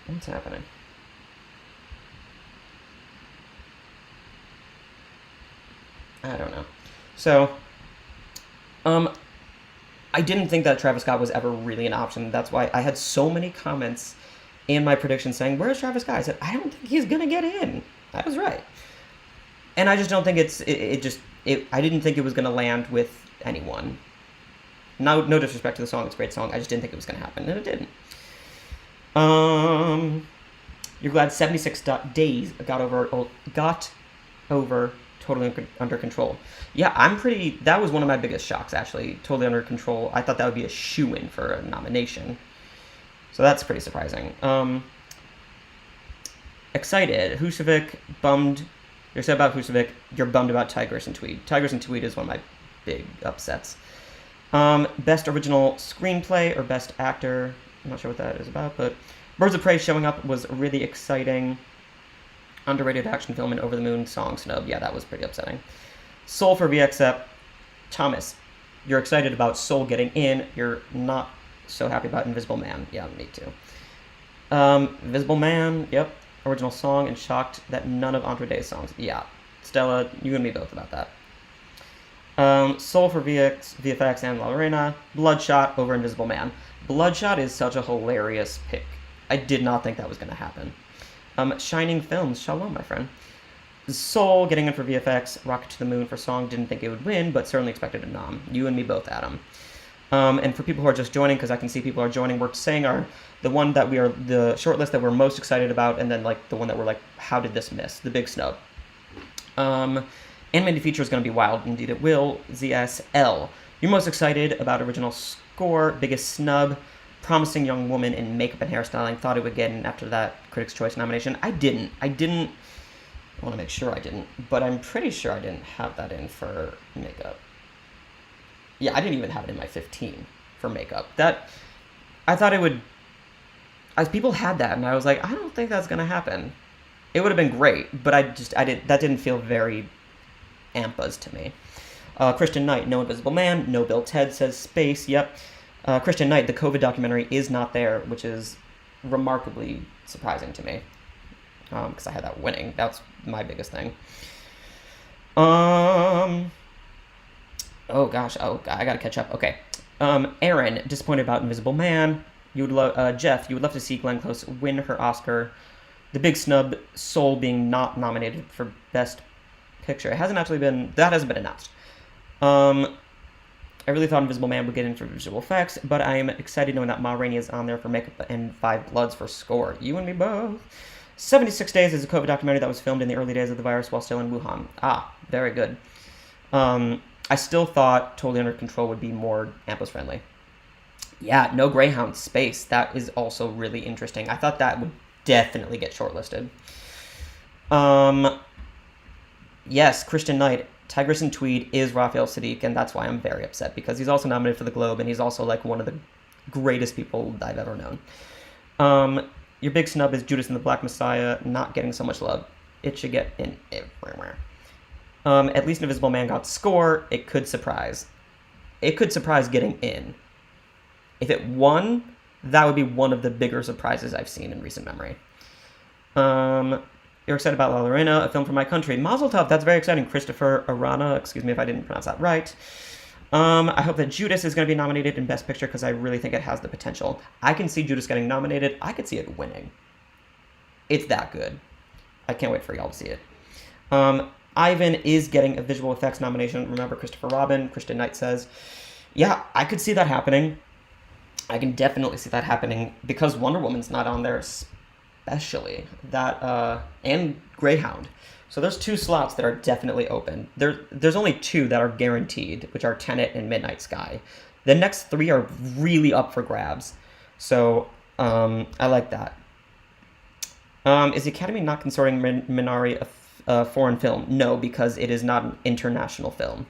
What's happening? I don't know. So, I didn't think that Travis Scott was ever really an option. That's why I had so many comments in my prediction saying, "Where's Travis Scott?" I said, "I don't think he's gonna get in." I was right, and I just don't think I didn't think it was gonna land with anyone. No disrespect to the song; it's a great song. I just didn't think it was gonna happen, and it didn't. You're glad 76 days got over Totally Under Control. Yeah, that was one of my biggest shocks, actually. Totally Under Control. I thought that would be a shoo-in for a nomination. So that's pretty surprising. Excited. Husavik, bummed. You're sad about Husavik. You're bummed about Tigers and Tweed. Tigers and Tweed is one of my big upsets. Best Original Screenplay or Best Actor. I'm not sure what that is about, but Birds of Prey showing up was really exciting. Underrated action film and Over the Moon song snub. Yeah, that was pretty upsetting. Soul for VXF. Thomas, you're excited about Soul getting in. You're not so happy about Invisible Man. Yeah, me too. Invisible Man, yep. Original song, and shocked that none of Andre Day's songs. Yeah. Stella, you and me both about that. Soul for VFX and La Reina. Bloodshot over Invisible Man. Bloodshot is such a hilarious pick. I did not think that was going to happen. Shining Films, shalom, my friend. Soul getting in for VFX. Rocket to the Moon for song. Didn't think it would win, but certainly expected a nom. You and me both, Adam. And for people who are just joining, because I can see people are joining, we're saying the one that we are, the short list that we're most excited about, and then like the one that we're like, how did this miss? The big snub. Animated feature is going to be wild. Indeed it will. ZSL. You're most excited about original score. Biggest snub. Promising Young Woman in makeup and hairstyling. Thought it would get in after that Critics' Choice nomination. I didn't. I want to make sure I didn't, but I'm pretty sure I didn't have that in for makeup. Yeah, I didn't even have it in my 15 for makeup. I thought it would. People had that, and I was like, I don't think that's gonna happen. It would have been great, but that didn't feel very AMPAs to me. Christian Knight, no Invisible Man, no Bill Ted says Space. Yep. Christian Knight, the COVID documentary, is not there, which is remarkably surprising to me. Because I had that winning. That's my biggest thing. Oh gosh. Oh, I gotta catch up. Okay. Aaron, disappointed about Invisible Man. Jeff, you would love to see Glenn Close win her Oscar. The big snub, Soul being not nominated for Best Picture. That hasn't been announced. I really thought Invisible Man would get in for visual effects, but I am excited knowing that Ma Rainey is on there for makeup and Five Bloods for score. You and me both. 76 Days is a COVID documentary that was filmed in the early days of the virus while still in Wuhan. Ah, very good. I still thought Totally Under Control would be more Ampos friendly. Yeah, No Greyhound Space. That is also really interesting. I thought that would definitely get shortlisted. Yes, Christian Knight. Tigress and Tweed is Raphael Sadiq, and that's why I'm very upset, because he's also nominated for the Globe, and he's also like one of the greatest people I've ever known. Your big snub is Judas and the Black Messiah not getting so much love. It should get in everywhere. At least Invisible Man got score. It could surprise. It could surprise getting in. If it won, that would be one of the bigger surprises I've seen in recent memory. You're excited about La Lorena, a film from my country. Mazel tov, that's very exciting. Christopher Arana, excuse me if I didn't pronounce that right. I hope that Judas is going to be nominated in Best Picture, because I really think it has the potential. I can see Judas getting nominated. I could see it winning. It's that good. I can't wait for y'all to see it. Ivan is getting a visual effects nomination. Remember Christopher Robin, Christian Knight says. Yeah, I could see that happening. I can definitely see that happening, because Wonder Woman's not on there, especially that, and Greyhound. So there's 2 slots that are definitely open. There's only 2 that are guaranteed, which are Tenet and Midnight Sky. The next 3 are really up for grabs. So I like that. Is the Academy not considering Minari a foreign film? No, because it is not an international film.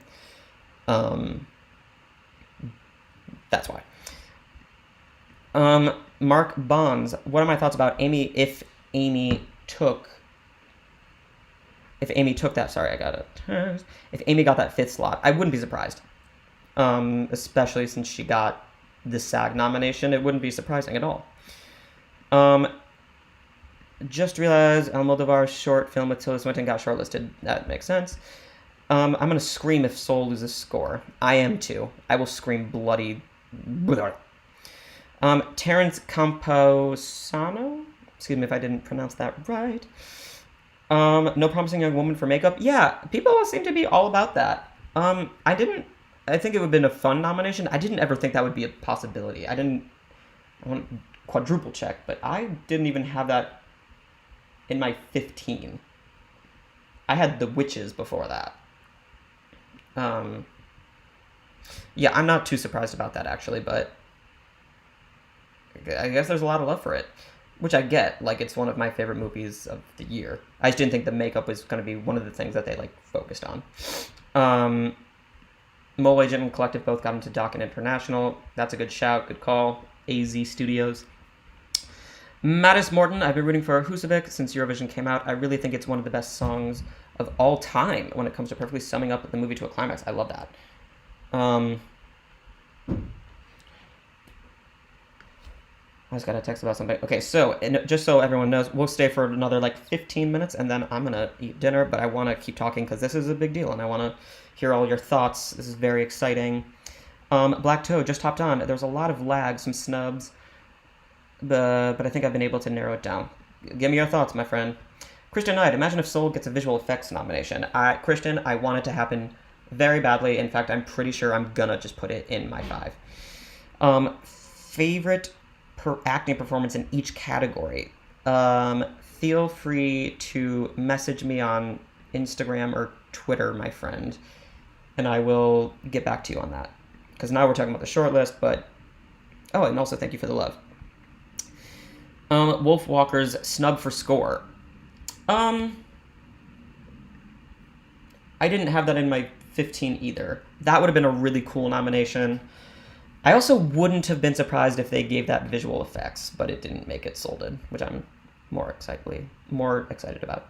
That's why. Mark Bonds, what are my thoughts about Amy if Amy took that, sorry, I got it. If Amy got that 5th slot, I wouldn't be surprised. Especially since she got the SAG nomination, it wouldn't be surprising at all. Just realized Almodovar's short film with Tilda Swinton got shortlisted. That makes sense. I'm going to scream if Soul loses score. I am too. I will scream bloody... Terrence Camposano? Excuse me if I didn't pronounce that right. No Promising Young Woman for makeup. Yeah, people seem to be all about that. I think it would have been a fun nomination. I didn't ever think that would be a possibility. I want to quadruple check, but I didn't even have that in my 15. I had The Witches before that. Yeah, I'm not too surprised about that, actually, but I guess there's a lot of love for it, which I get. Like, it's one of my favorite movies of the year. I just didn't think the makeup was going to be one of the things that they, like, focused on. Mole Agent and Collective both got into Doc and International. That's a good shout. Good call. AZ Studios. Mattis Morton, I've been rooting for Husavik since Eurovision came out. I really think it's one of the best songs of all time when it comes to perfectly summing up the movie to a climax. I love that. I just got a text about something. Okay, so just so everyone knows, we'll stay for another like 15 minutes, and then I'm going to eat dinner, but I want to keep talking because this is a big deal, and I want to hear all your thoughts. This is very exciting. Black Toe just hopped on. There's a lot of lag, some snubs, but I think I've been able to narrow it down. Give me your thoughts, my friend. Christian Knight, imagine if Soul gets a visual effects nomination. Christian, I want it to happen very badly. In fact, I'm pretty sure I'm going to just put it in my 5. Favorite acting performance in each category. Feel free to message me on Instagram or Twitter, my friend, and I will get back to you on that. Because now we're talking about the shortlist, but... Oh, and also thank you for the love. Wolf Walker's snub for score. I didn't have that in my 15 either. That would have been a really cool nomination. I also wouldn't have been surprised if they gave that visual effects, but it didn't make it solded, which I'm more excited about.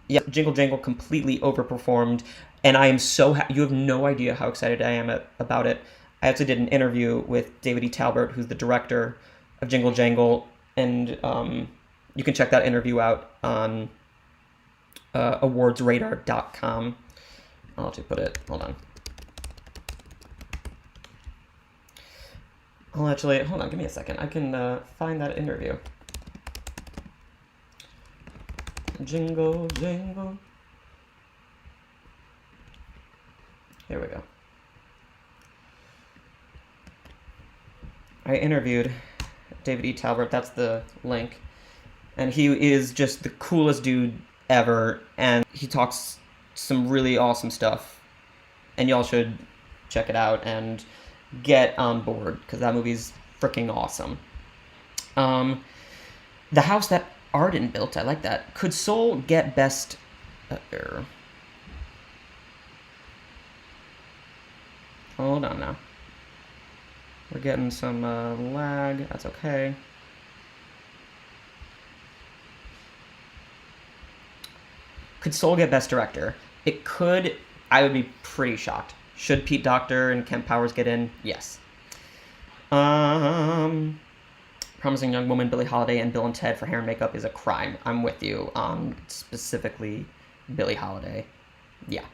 Yeah, Jingle Jangle completely overperformed, and I am so you have no idea how excited I am about it. I actually did an interview with David E. Talbert, who's the director of Jingle Jangle, and you can check that interview out on awardsradar.com. I'll actually put it, hold on. Hold on, give me a second. I can find that interview. Jingle, jingle. Here we go. I interviewed David E. Talbert, that's the link. And he is just the coolest dude ever, and he talks some really awesome stuff. and y'all should check it out and get on board, because that movie's freaking awesome. The House That Arden Built, I like that. Could Soul get best... Hold on now. We're getting some lag. That's okay. Could Soul get best director? It could. I would be pretty shocked. Should Pete Docter and Kemp Powers get in? Yes. Promising Young Woman, Billie Holiday, and Bill and Ted for hair and makeup is a crime. I'm with you on specifically Billie Holiday. Yeah.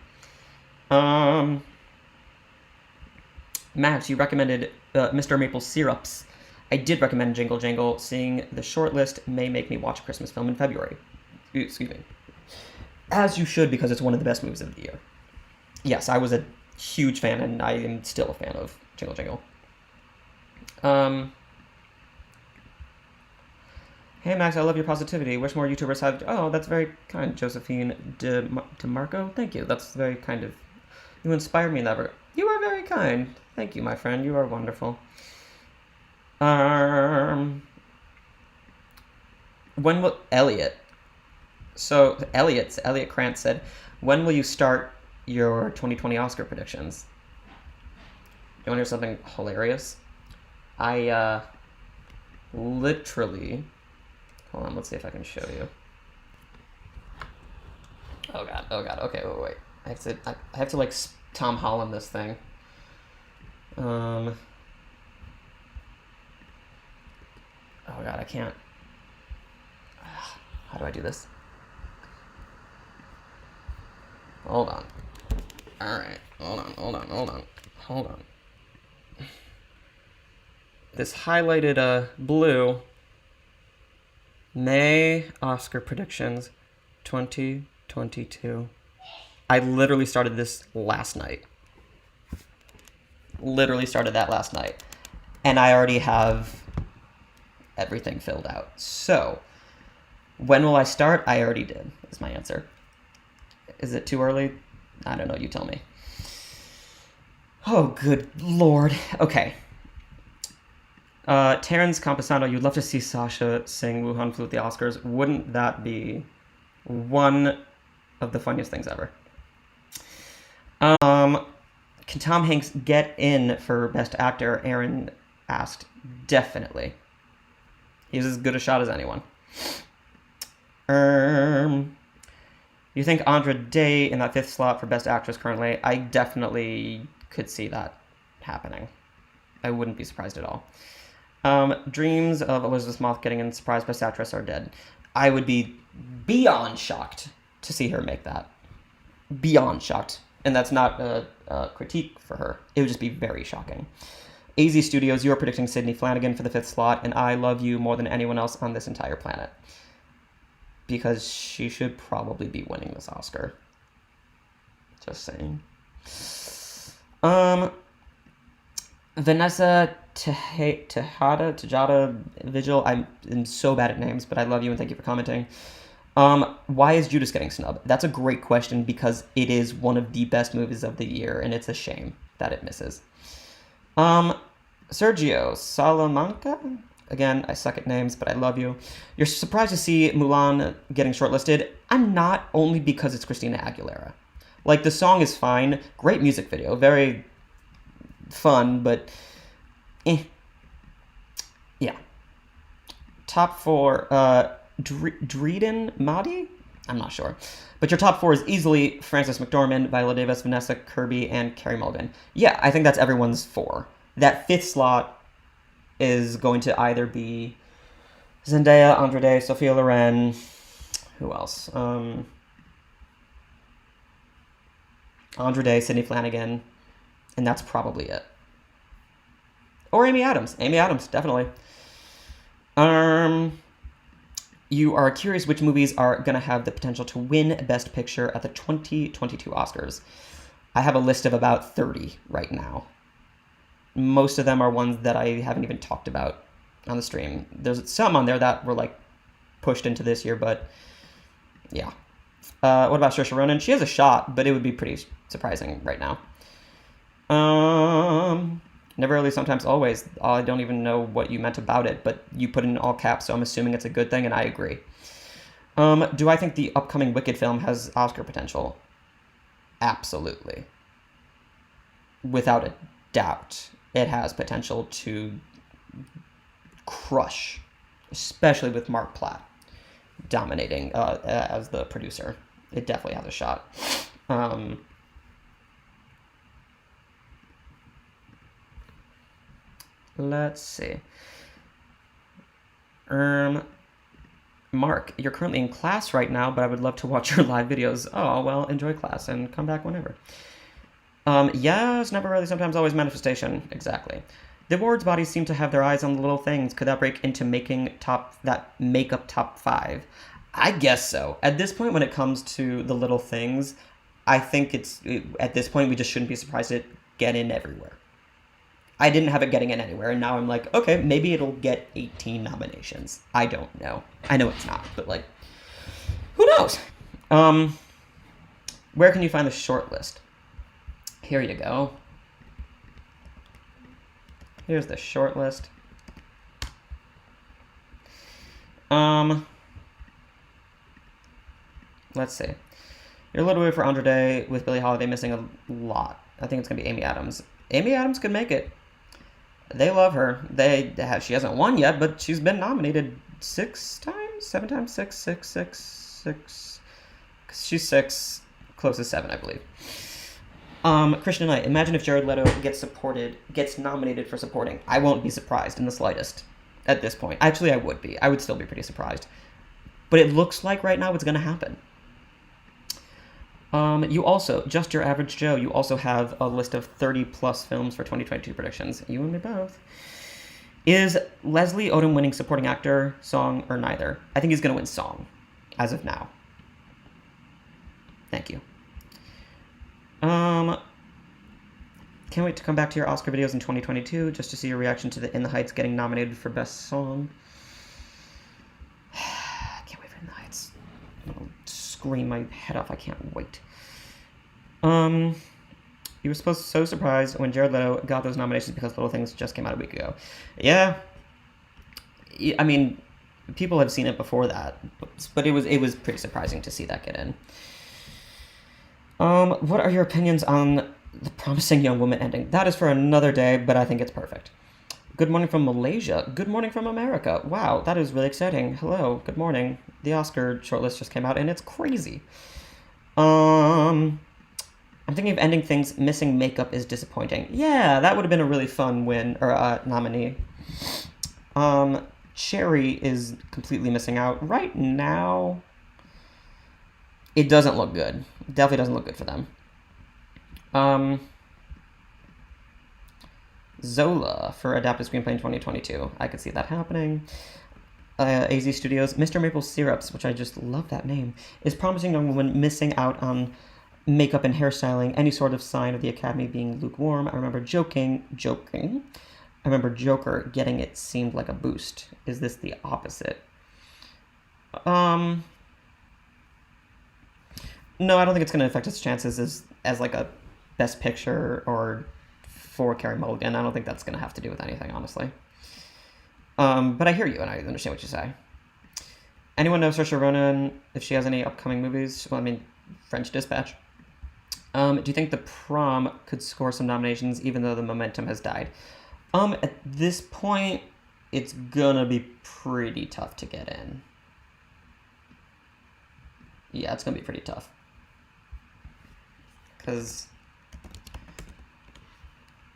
Max, you recommended Mr. Maple Syrups. I did recommend Jingle Jangle. Seeing the shortlist may make me watch a Christmas film in February. Excuse me. As you should, because it's one of the best movies of the year. Yes, I was a huge fan, and I am still a fan of Jingle Jangle. Hey Max, I love your positivity. Wish more YouTubers had... Oh, that's very kind, Josephine DeMarco. Thank you. That's very kind of... You inspired me in that... You are very kind. Thank you, my friend. You are wonderful. When will... Elliot. So, Elliot Krantz said, when will you start your 2020 Oscar predictions? You want to hear something hilarious? I, literally... Hold on, let's see if I can show you. Oh god, okay, wait. I have to like, Tom Holland this thing. Oh god, I can't. How do I do this? Hold on. Alright, hold on. This highlighted, blue... May Oscar predictions 2022. I literally started this last night. And I already have everything filled out. So, when will I start? I already did, is my answer. Is it too early? I don't know, you tell me. Oh, good lord. Okay. Terrence Camposano, you'd love to see Sasha sing Wuhan Flute at the Oscars. Wouldn't that be one of the funniest things ever? Can Tom Hanks get in for Best Actor? Aaron asked. Definitely. He's as good a shot as anyone. You think Andra Day in that 5th slot for Best Actress currently? I definitely could see that happening. I wouldn't be surprised at all. Dreams of Elizabeth Moss getting in surprise Best Actress are dead. I would be beyond shocked to see her make that. Beyond shocked. And that's not a critique for her. It would just be very shocking. AZ Studios, you are predicting Sydney Flanagan for the 5th slot, and I love you more than anyone else on this entire planet. Because she should probably be winning this Oscar. Just saying. Vanessa Tejada Vigil, I'm so bad at names, but I love you and thank you for commenting. Why is Judas getting snubbed? That's a great question because it is one of the best movies of the year, and it's a shame that it misses. Sergio Salamanca? Again, I suck at names, but I love you. You're surprised to see Mulan getting shortlisted? I'm not, only because it's Christina Aguilera. Like, the song is fine. Great music video. Very fun, but yeah. Top 4, Dreeden Mahdi? I'm not sure. But your top 4 is easily Frances McDormand, Viola Davis, Vanessa Kirby, and Carey Mulligan. Yeah, I think that's everyone's 4. That 5th slot is going to either be Zendaya, Andra Day, Sophia Loren, who else? Andra Day, Sydney Flanagan, and that's probably it. Or Amy Adams. Amy Adams, definitely. You are curious which movies are going to have the potential to win Best Picture at the 2022 Oscars. I have a list of about 30 right now. Most of them are ones that I haven't even talked about on the stream. There's some on there that were like pushed into this year, but yeah. What about Saoirse Ronan? She has a shot, but it would be pretty surprising right now. Never really, sometimes, always. I don't even know what you meant about it, but you put it in all caps, so I'm assuming it's a good thing, and I agree. Do I think the upcoming Wicked film has Oscar potential? Absolutely. Without a doubt. It has potential to crush, especially with Mark Platt dominating as the producer. It definitely has a shot. Let's see. Mark, you're currently in class right now, but I would love to watch your live videos. Oh, well, enjoy class and come back whenever. Yes, never really, sometimes, always, manifestation. Exactly. The awards bodies seem to have their eyes on the little things. Could that break into making that makeup top 5? I guess so. At this point, when it comes to the little things, I think at this point, we just shouldn't be surprised it get in everywhere. I didn't have it getting in anywhere, and now I'm like, okay, maybe it'll get 18 nominations. I don't know. I know it's not, but, like, who knows? Where can you find the shortlist? Here you go. Here's the shortlist. Let's see. You're a little way for Andre Day with Billie Holiday missing a lot. I think it's going to be Amy Adams. Amy Adams could make it. They love her. She hasn't won yet, but she's been nominated 6 times? 7 times? 6. She's 6. Close to 7, I believe. Christian Knight, imagine if Jared Leto gets nominated for supporting. I won't be surprised in the slightest at this point. Actually, I would be. I would still be pretty surprised. But it looks like right now it's going to happen. You also, Just Your Average Joe, you also have a list of 30-plus films for 2022 predictions. You and me both. Is Leslie Odom winning supporting actor, song, or neither? I think he's going to win song, as of now. Thank you. Can't wait to come back to your Oscar videos in 2022 just to see your reaction to the In the Heights getting nominated for Best Song. Can't wait for In the Heights. I'll scream my head off. I can't wait. You were so surprised when Jared Leto got those nominations because Little Things just came out a week ago. Yeah. I mean, people have seen it before that, but it was pretty surprising to see that get in. What are your opinions on the Promising Young Woman ending? That is for another day, but I think it's perfect. Good morning from Malaysia. Good morning from America. Wow, that is really exciting. Hello, good morning. The Oscar shortlist just came out, and it's crazy. I'm thinking of ending things. Missing makeup is disappointing. Yeah, that would have been a really fun win, or nominee. Cherry is completely missing out. Right now, it doesn't look good. It definitely doesn't look good for them. Zola for Adapted Screenplay in 2022. I could see that happening. AZ Studios, Mr. Maple Syrups, which I just love that name, is Promising Young Woman missing out on makeup and hairstyling, any sort of sign of the Academy being lukewarm. I remember joking. I remember Joker getting it seemed like a boost. Is this the opposite? No, I don't think it's going to affect its chances as like a Best Picture or for Carey Mulligan. I don't think that's going to have to do with anything, honestly. But I hear you, and I understand what you say. Anyone know Saoirse Ronan, if she has any upcoming movies? Well, I mean, French Dispatch. Do you think The Prom could score some nominations, even though the momentum has died? At this point, it's gonna be pretty tough to get in. Yeah, it's gonna be pretty tough. Because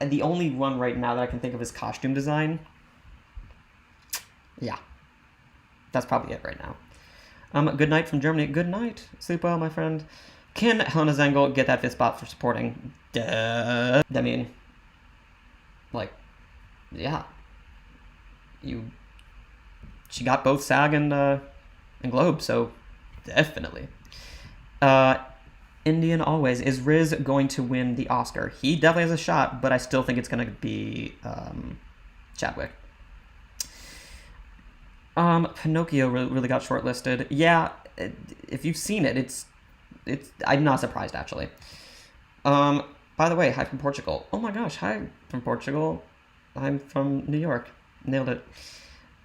the only one right now that I can think of is costume design. Yeah. That's probably it right now. Good night from Germany. Good night. Sleep well, my friend. Can Helena Zengel get that 5th spot for supporting? Duh. I mean, like, yeah. She got both SAG and Globe, so definitely. Indian always. Is Riz going to win the Oscar? He definitely has a shot, but I still think it's going to be Chadwick. Pinocchio really got shortlisted. Yeah, if you've seen it, it's I'm not surprised, actually. By the way, hi from Portugal. Oh my gosh, hi from Portugal. I'm from New York. Nailed it.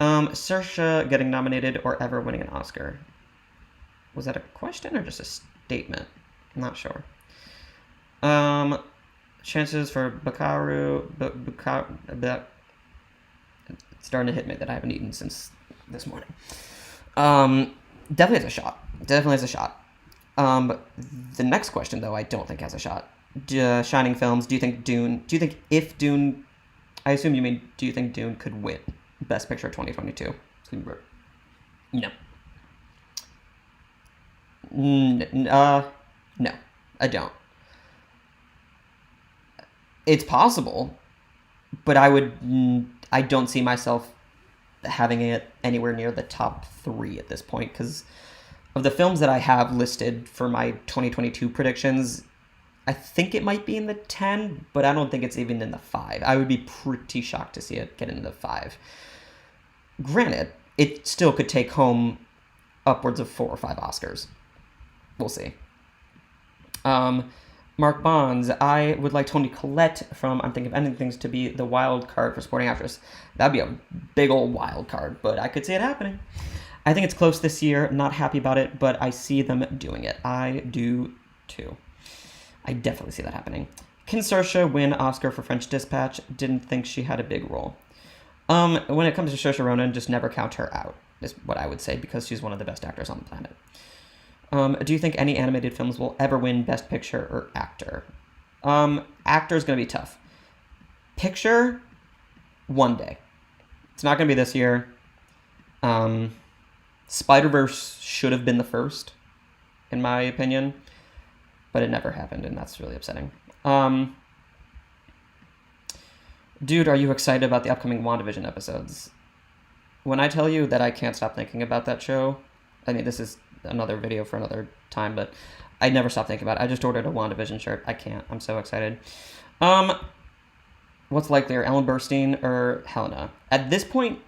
Saoirse getting nominated or ever winning an Oscar. Was that a question or just a statement? I'm not sure. Chances for Bakaru. It's starting to hit me that I haven't eaten since this morning. Definitely has a shot. Definitely has a shot. The next question, though, I don't think has a shot. Shining Films. Do you think if Dune? I assume you mean, do you think Dune could win Best Picture 2022? No. No, I don't. It's possible, but I don't see myself having it anywhere near the top 3 at this point, because of the films that I have listed for my 2022 predictions, I think it might be in the 10, but I don't think it's even in the 5. I would be pretty shocked to see it get into the 5. Granted, it still could take home upwards of 4 or 5 Oscars. We'll see. Mark Bonds, I would like Toni Collette from I'm Thinking of Ending Things to be the wild card for supporting actress. That'd be a big old wild card, but I could see it happening. I think it's close this year. Not happy about it, but I see them doing it. I do too. I definitely see that happening. Can Saoirse win Oscar for French Dispatch? Didn't think she had a big role. When it comes to Saoirse Ronan, just never count her out, is what I would say, because she's one of the best actors on the planet. Do you think any animated films will ever win Best Picture or Actor? Actor is going to be tough. Picture, one day. It's not going to be this year. Spider-Verse should have been the first, in my opinion, but it never happened, and that's really upsetting. Dude, are you excited about the upcoming WandaVision episodes? When I tell you that I can't stop thinking about that show, I mean, this is another video for another time, but I never stop thinking about it. I just ordered a WandaVision shirt. I can't. I'm so excited. What's likelier, Ellen Burstyn or Helena? At this point,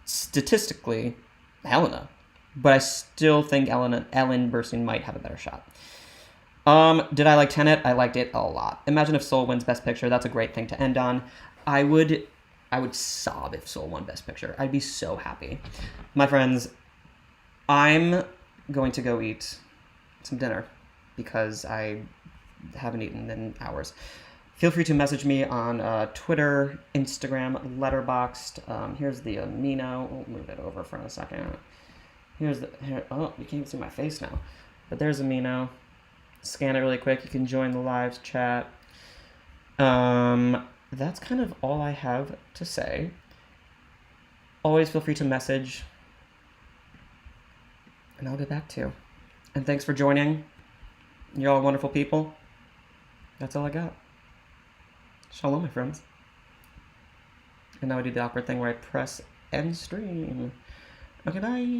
statistically, Helena. But I still think Ellen Burstyn might have a better shot. Did I like Tenet? I liked it a lot. Imagine if Soul wins Best Picture. That's a great thing to end on. I would sob if Soul won Best Picture. I'd be so happy. My friends, I'm going to go eat some dinner because I haven't eaten in hours. Feel free to message me on Twitter, Instagram, Letterboxd. Here's the amino. We'll move it over for a second. Oh, you can't even see my face now. But there's amino. Scan it really quick. You can join the live chat. That's kind of all I have to say. Always feel free to message, and I'll get back to you. And thanks for joining. You're all wonderful people. That's all I got. Shalom, my friends. And now I do the awkward thing where I press end stream. Okay, bye.